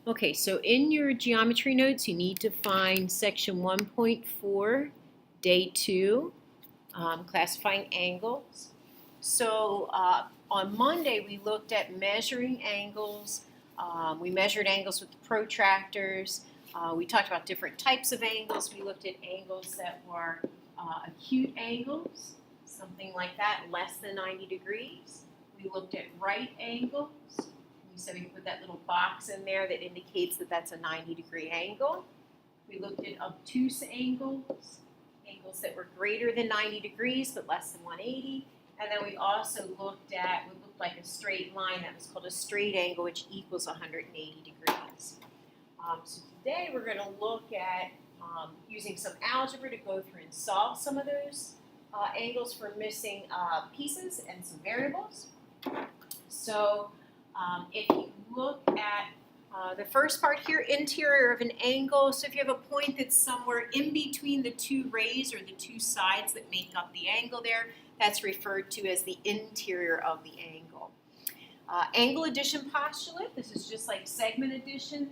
Okay, so in your geometry notes, you need to find section 1.4, day 2, classifying angles. So on Monday, we looked at measuring angles. We measured angles with the protractors. We talked about different types of angles. We looked at angles that were acute angles, something like that, less than 90 degrees. We looked at right angles. So we put that little box in there that indicates that that's a 90-degree angle. We looked at obtuse angles, angles that were greater than 90 degrees but less than 180. And then we also looked at what looked like a straight line that was called a straight angle, which equals 180 degrees. So today we're going to look at using some algebra to go through and solve some of those angles for missing pieces and some variables. So if you look at the first part here, interior of an angle, so if you have a point that's somewhere in between the two rays or the two sides that make up the angle there, that's referred to as the interior of the angle. Angle addition postulate, this is just like segment addition.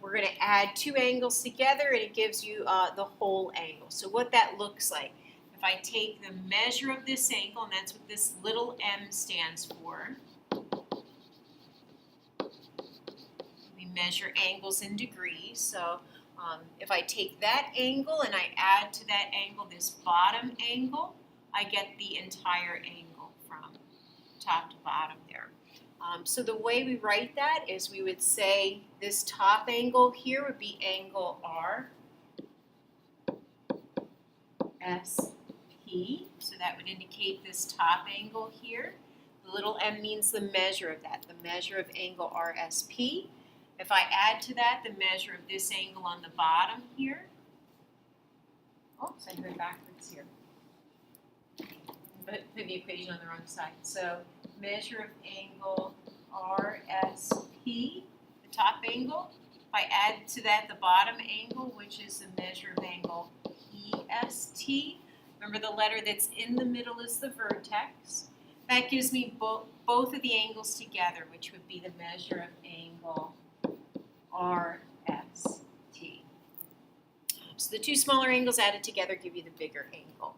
We're going to add two angles together and it gives you the whole angle. So what that looks like, if I take the measure of this angle, and that's what this little m stands for, measure angles in degrees. So if I take that angle and I add to that angle this bottom angle, I get the entire angle from top to bottom there. So the way we write that is we would say this top angle here would be angle R, SP. So that would indicate this top angle here. The little m means the measure of that, the measure of angle RSP. If I add to that the measure of this angle on the bottom here, oops, I went backwards here, but put the equation on the wrong side. So measure of angle RSP, the top angle. If I add to that the bottom angle, which is the measure of angle EST, remember the letter that's in the middle is the vertex. That gives me both of the angles together, which would be the measure of angle RST. So the two smaller angles added together give you the bigger angle.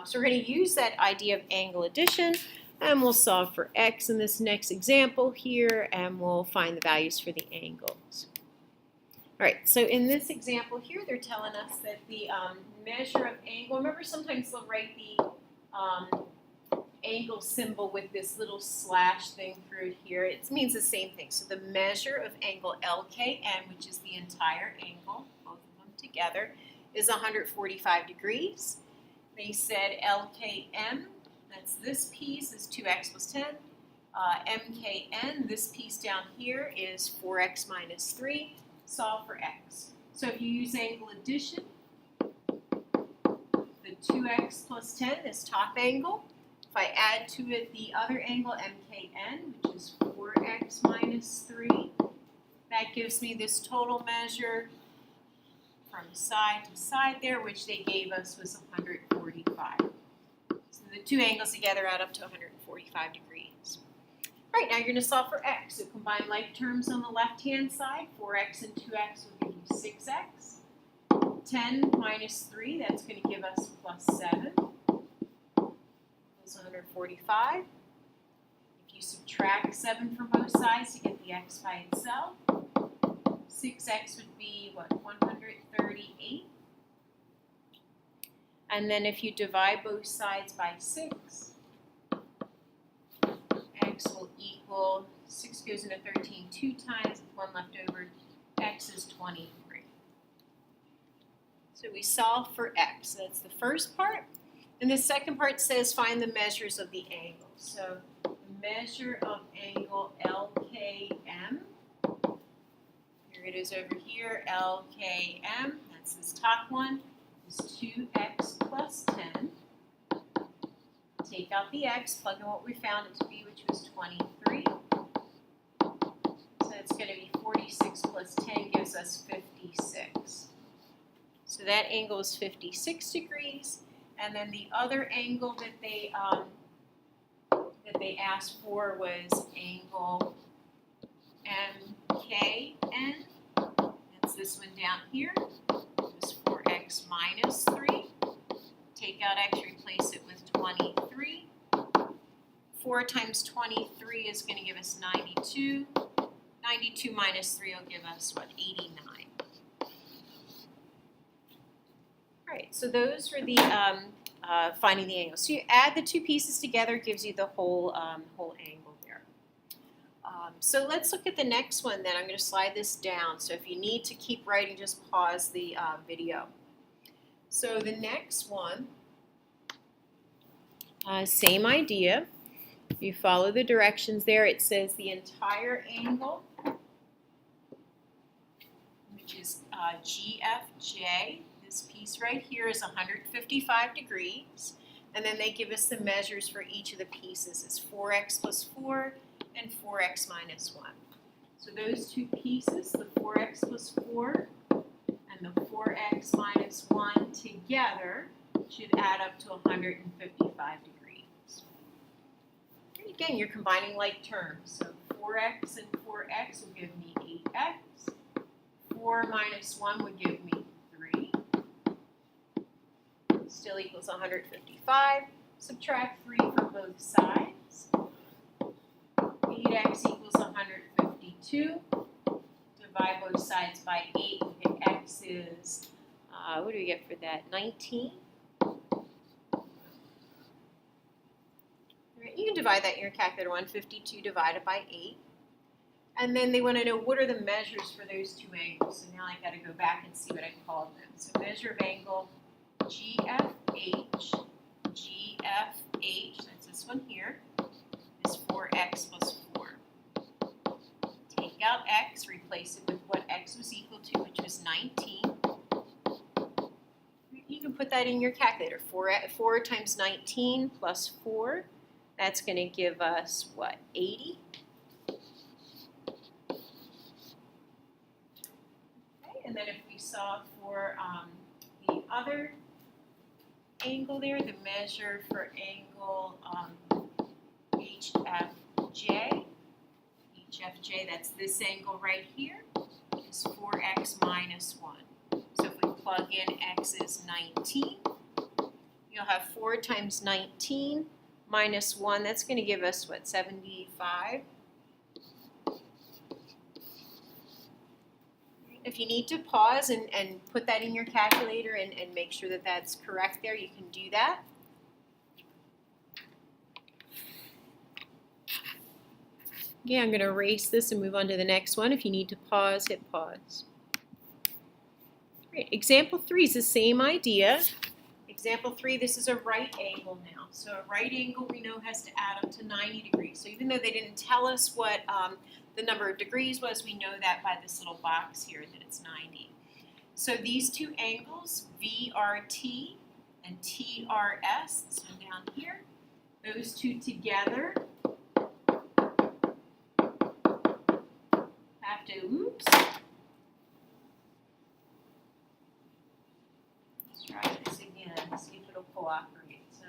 So we're going to use that idea of angle addition, and we'll solve for x in this next example here, and we'll find the values for the angles. All right, so in this example here, they're telling us that the measure of angle, remember sometimes they'll write the angle symbol with this little slash thing through here. It means the same thing. So the measure of angle LKN, which is the entire angle, both of them together, is 145 degrees. They said LKM, that's this piece, is 2x plus 10. MKN, this piece down here, is 4x minus 3. Solve for x. So if you use angle addition, the 2x plus 10 is top angle. If I add to it the other angle, MKN, which is 4x minus 3, that gives me this total measure from side to side there, which they gave us was 145. So the two angles together add up to 145 degrees. All right, now you're going to solve for x. So combine like terms on the left-hand side. 4x and 2x will give you 6x. 10 minus 3, that's going to give us plus 7. 145. If you subtract 7 from both sides to get the x by itself, 6x would be, what, 138? And then if you divide both sides by 6, x will equal, 6 goes into 13 2 times, 1 left over, x is 23. So we solve for x. That's the first part. And the second part says find the measures of the angles. So the measure of angle LKM, here it is over here, LKM, that's this top one, is 2x plus 10. Take out the x, plug in what we found it to be, which was 23. So it's going to be 46 plus 10 gives us 56. So that angle is 56 degrees. And then the other angle that they asked for was angle MK, times 23 is going to give us 92. 92 minus 3 will give us, what, 89. All right, so those are the finding the angle. So you add the two pieces together, it gives you the whole angle there. So let's look at the next one then. I'm going to slide this down. So if you need to keep writing, just pause the video. So the next one, same idea. You follow the directions there. It says the entire angle, which is GFJ. This piece right here is 155 degrees. And then they give us the measures for each of the pieces. It's 4x plus 4 and 4x minus 1. So those two pieces, the 4x plus 4 and the 4x minus 1 together should add up to 155 degrees. And again, you're combining like terms. So 4x and 4x will give me 8x. 4 minus 1 would give me 3. Still equals 155. Subtract 3 from both sides. 8x equals 152. Divide both sides by 8. We get x is, what do we get for that? 19. Right, you can divide that in your calculator. 152 divided by 8. And then they want to know what are the measures for those two angles. So now I got to go back and see what I called them. So measure of angle GFH, that's this one here, is 4x plus 4. Take out x, replace it with what x was equal to, which was 19. You can put that in your calculator. 4 times 19 plus 4, that's going to give us, what, 80? Okay, and then if we saw for the other angle there, the measure for angle HFJ, that's this angle right here, is 4x minus 1. So if we plug in x is 19, you'll have 4 times 19 minus 1, that's going to give us, what, 75? If you need to pause and put that in your calculator and make sure that that's correct there, you can do that. Yeah, I'm going to erase this and move on to the next one. If you need to pause, hit pause. Great. Example 3 is the same idea. Example 3, this is a right angle now. So a right angle we know has to add up to 90 degrees. So even though they didn't tell us what the number of degrees was, we know that by this little box here that it's 90. So these two angles, VRT and TRS, so down here, those two together have to, oops. Let's try this again, see if it'll cooperate. So,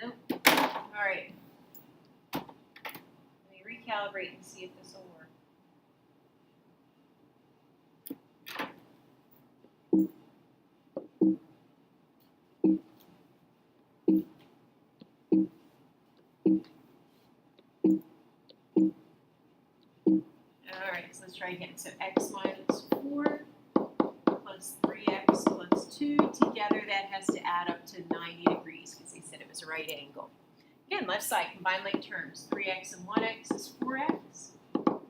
nope. All right. Recalibrate and see if this will work. All right, so let's try again. So x minus 4 plus 3x plus 2 together, that has to add up to 90 degrees because they said it was a right angle. Again, left side, combine like terms. 3x and 1x is 4x.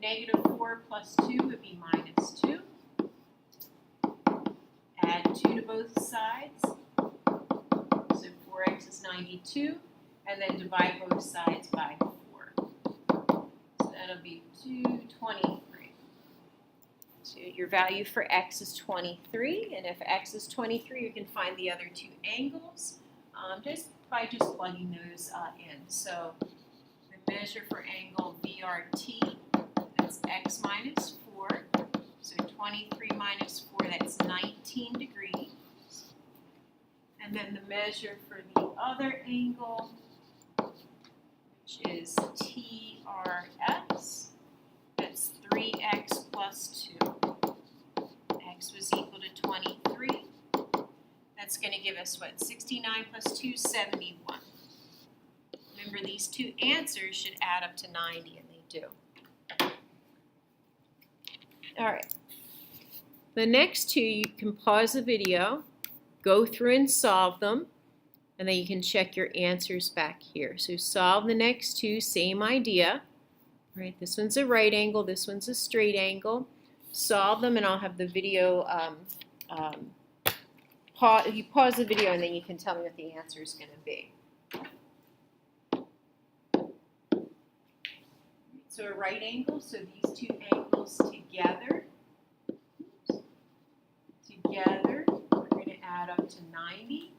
Negative 4 plus 2 would be minus 2. Add 2 to both sides. So 4x is 92. And then divide both sides by 4. So that'll be 223. So your value for x is 23. And if x is 23, you can find the other two angles. By just plugging those in. So the measure for angle BRT, that's x minus 4. So 23 minus 4, that's 19 degrees. And then the measure for the other angle, which is TRS, that's 3x plus 2. X was equal to 23. That's going to give us, what, 69 plus 2, 71. Remember, these two answers should add up to 90, and they do. All right. The next two, you can pause the video, go through and solve them, and then you can check your answers back here. So solve the next two, same idea. Right, this one's a right angle, this one's a straight angle. Solve them, and I'll have the video, you pause the video and then you can tell me what the answer is going to be. So a right angle, so these two angles together, we're going to add up to 90.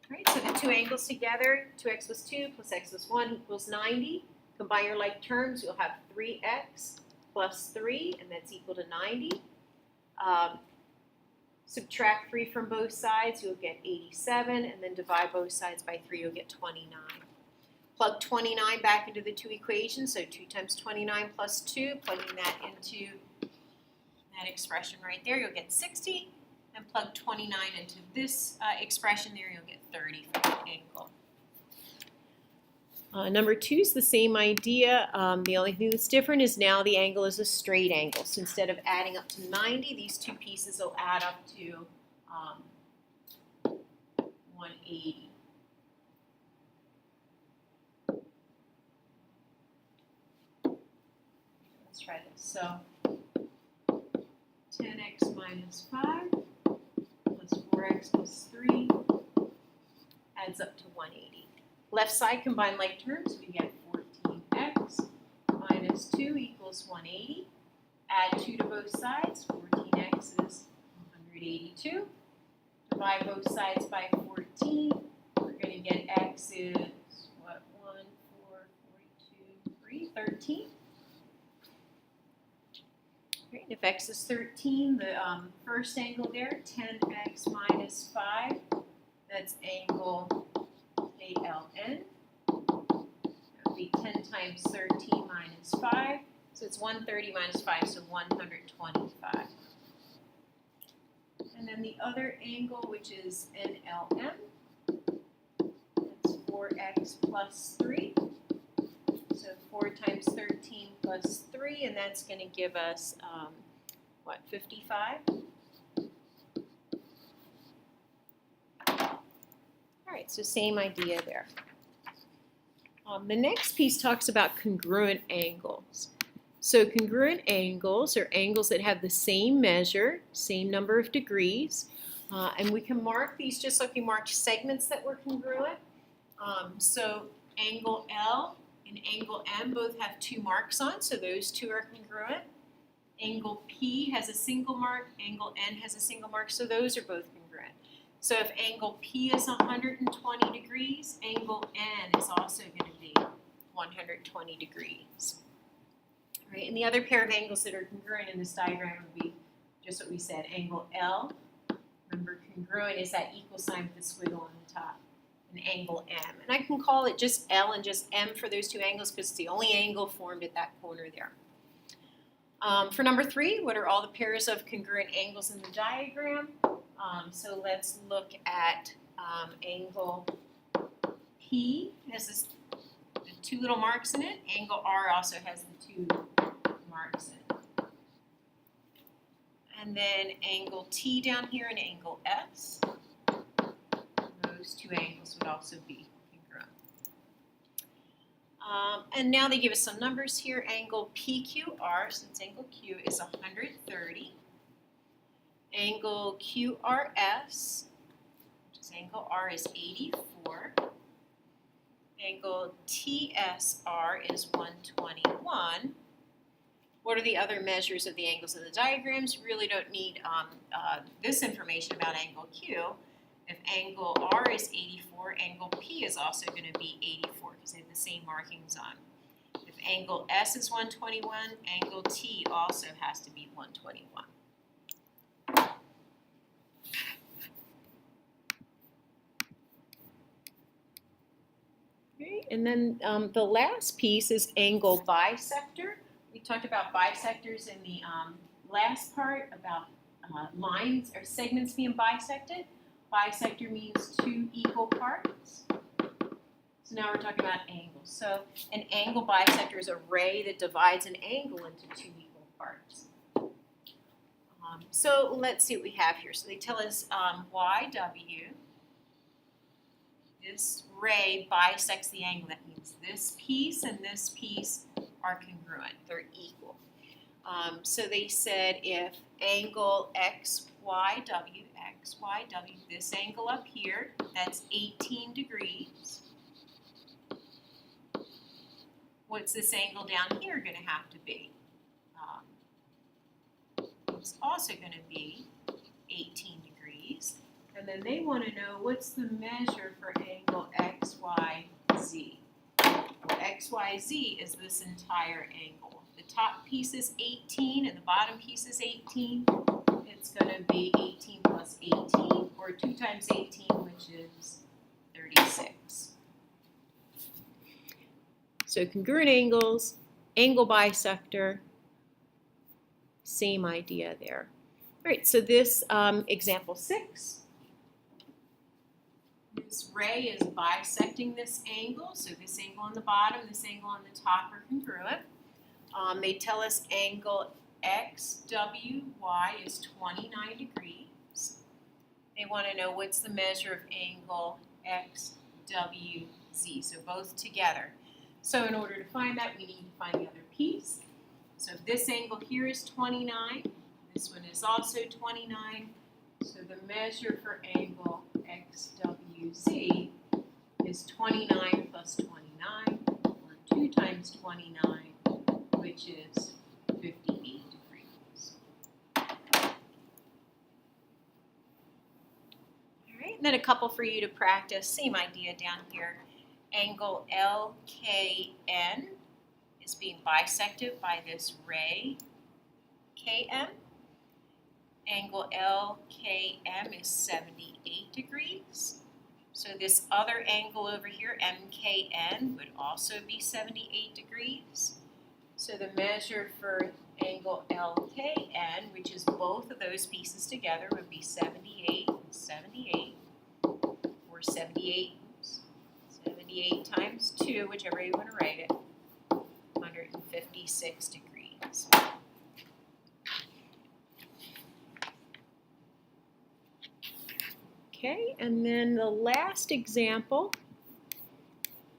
Right, so the two angles together, 2x plus 2 plus x plus 1 equals 90. Combine your like terms, you'll have 3x plus 3, and that's equal to 90. Subtract 3 from both sides, you'll get 87, and then divide both sides by 3, you'll get 29. Plug 29 back into the two equations, so 2 times 29 plus 2, plugging that into that expression right there, you'll get 60. And plug 29 into this expression there, you'll get 30 for that angle. Number 2 is the same idea. The only thing that's different is now the angle is a straight angle. So instead of adding up to 90, these two pieces will add up to 180. Let's try this. So 10x minus 5 plus 4x plus 3 adds up to 180. Left side combine like terms, we get 14x minus 2 equals 180. Add 2 to both sides, 14x is 182. Divide both sides by 14, we're going to get x is, what, 1, 4, 42, 3, 13. Great. If x is 13, the first angle there, 10x minus 5, that's angle ALN. That would be 10 times 13 minus 5. So it's 130 minus 5, so 125. And then the other angle, which is NLM, that's 4x plus 3. So 4 times 13 plus 3, and that's going to give us, 55? All right, so same idea there. The next piece talks about congruent angles. So congruent angles are angles that have the same measure, same number of degrees, and we can mark these just like we marked segments that were congruent. So angle L and angle M both have 2 marks on, so those 2 are congruent. Angle P has a single mark, angle N has a single mark, so those are both congruent. So if angle P is 120 degrees, angle N is also going to be 120 degrees. All right, and the other pair of angles that are congruent in this diagram would be just what we said, angle L. Remember, congruent is that equal sign with the squiggle on the top. And angle M. And I can call it just L and just M for those 2 angles because it's the only angle formed at that corner there. For number 3, what are all the pairs of congruent angles in the diagram? So let's look at angle P has the 2 little marks in it. Angle R also has the 2 marks in it. And then angle T down here and angle S. Those 2 angles would also be congruent. And now they give us some numbers here. Angle PQR, since angle Q is 130. Angle QRS, which is angle R, is 84. Angle TSR is 121. What are the other measures of the angles in the diagrams? You really don't need this information about angle Q. If angle R is 84, angle P is also going to be 84 because they have the same markings on. If angle S is 121, angle T also has to be 121. Okay, and then the last piece is angle bisector. We talked about bisectors in the last part about lines or segments being bisected. Bisector means two equal parts. So now we're talking about angles. So an angle bisector is a ray that divides an angle into two equal parts. So let's see what we have here. So they tell us YW. This ray bisects the angle. That means this piece and this piece are congruent. They're equal. So they said if angle XYW, this angle up here, that's 18 degrees. What's this angle down here going to have to be? It's also going to be 18 degrees. And then they want to know what's the measure for angle XYZ. Well, XYZ is this entire angle. The top piece is 18 and the bottom piece is 18. It's going to be 18 plus 18, or 2 times 18, which is 36. So congruent angles, angle bisector, same idea there. All right, so this example 6. This ray is bisecting this angle, so this angle on the bottom, this angle on the top are congruent. They tell us angle XWY is 29 degrees. They want to know what's the measure of angle XWZ, so both together. So in order to find that, we need to find the other piece. So if this angle here is 29, this one is also 29, so the measure for angle XWZ is 29 plus 29, or 2 times 29, which is 58 degrees. All right, and then a couple for you to practice. Same idea down here. Angle LKN is being bisected by this ray KM. Angle LKM is 78 degrees. So this other angle over here, MKN, would also be 78 degrees. So the measure for angle LKN, which is both of those pieces together, would be 78 and 78, or 78 times 2, whichever you want to write it, 156 degrees. Okay, and then the last example,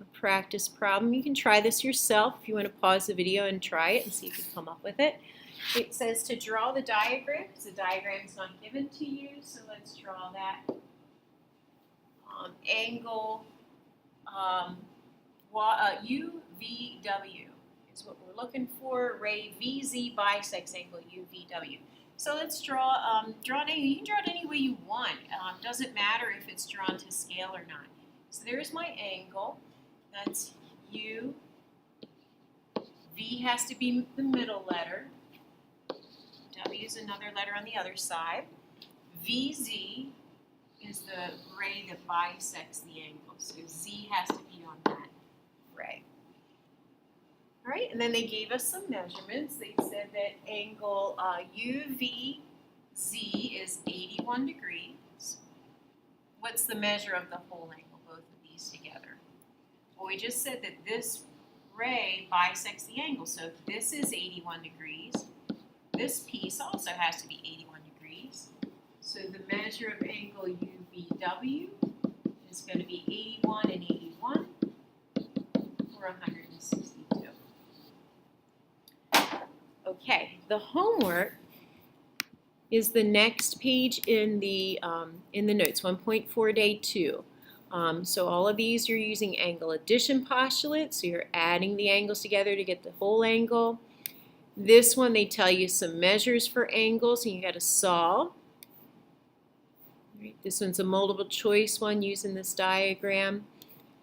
a practice problem. You can try this yourself if you want to pause the video and try it and see if you come up with it. It says to draw the diagram, because the diagram is not given to you, so let's draw that. Angle UVW is what we're looking for. Ray VZ bisects angle UVW. So let's draw an angle. You can draw it any way you want. Doesn't matter if it's drawn to scale or not. So there's my angle. That's U. V has to be the middle letter. W is another letter on the other side. VZ is the ray that bisects the angle. So Z has to be on that ray. All right, and then they gave us some measurements. They said that angle UVZ is 81 degrees. What's the measure of the whole angle, both of these together? Well, we just said that this ray bisects the angle. So if this is 81 degrees, this piece also has to be 81 degrees. So the measure of angle UVW is going to be 81 and 81, or 162. Okay, the homework is the next page in the notes, 1.4 day 2. So all of these you're using angle addition postulate, so you're adding the angles together to get the whole angle. This one, they tell you some measures for angles, and you got to solve. Right, this one's a multiple choice one using this diagram.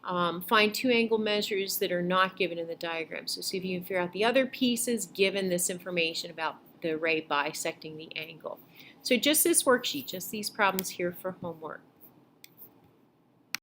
Find two angle measures that are not given in the diagram. So see if you can figure out the other pieces given this information about the ray bisecting the angle. So just this worksheet, just these problems here for homework.